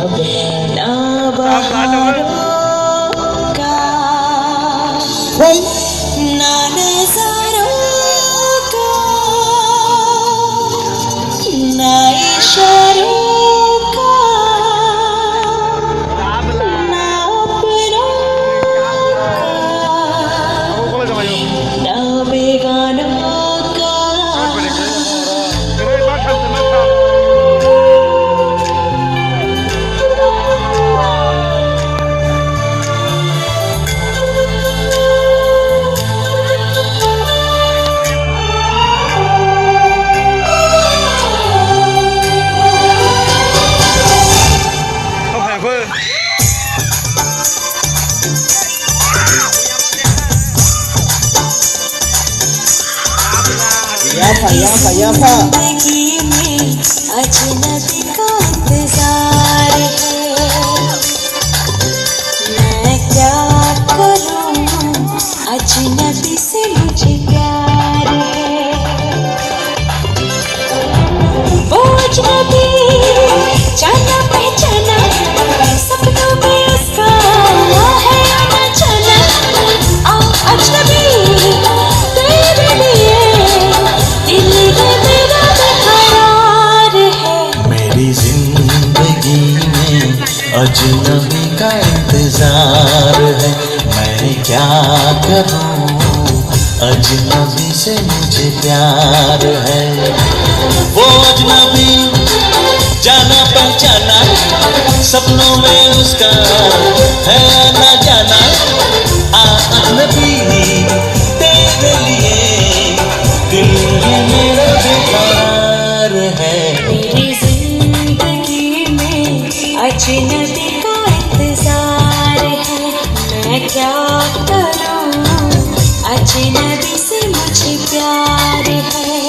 ना बहारों का ना नजारों का ना इशारों का ना अपनों का ना बेगानों का जिंदगी में अजनबी का इंतजार है मैं क्या करूं अजनबी से मुझे प्यार है वो अजनबी जाना पहचाना सपनों में उसका है आना जाना आ अजनबी तेरे लिए दिल है मेरा बेकरार है मेरी जिंदगी में अजनबी का इंतजार है मैं क्या करूं अजनबी से मुझे प्यार है वो अजनबी जाना पहचाना सपनों में उसका है आना जाना आ अजनबी तेरे लिए दिल है मेरा बेकरार है मेरी जिंदगी में अजनबी का इंतजार है मैं क्या करूं अजनबी से मुझे प्यार है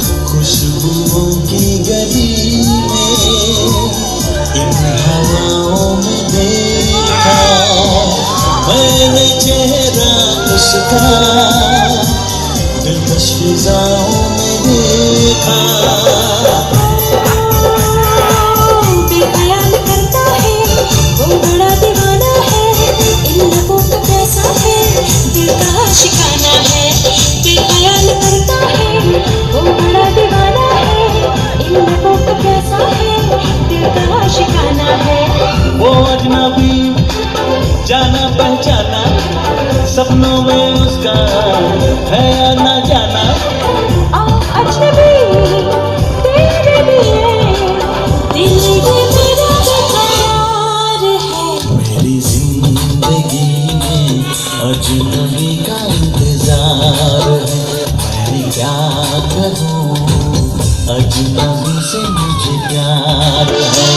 खुशबुओं की गली में इन हवाओं में देखा मैंने चेहरा उसका दिलकश फिजाओं में देखा बेख्याल करता है वो बड़ा दीवाना है इन लोगों का कैसा है दिल का शिकाना है बेख्याल करता है वो बड़ा दीवाना है इन लोगों का कैसा है दिल का शिकाना है वो अजनबी जाना पहचाना सपनों में उसका है आना जाना आ अजनबी तेरे लिए दिल है मेरा बेकरार है मेरी जिंदगी में अजनबी का इंतजार है मैं क्या करूं अजनबी से मुझे प्यार है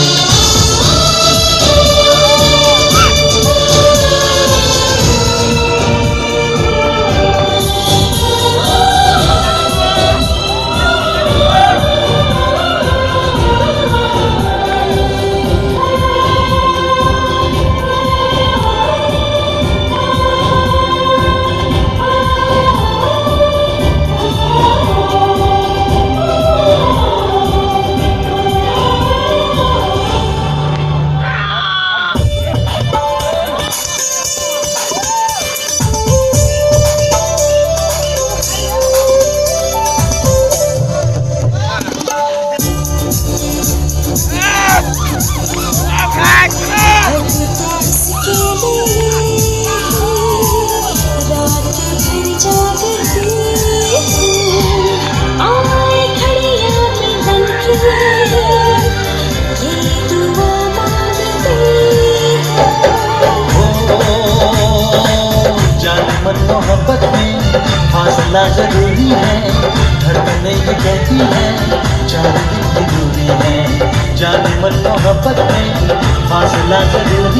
सा दिल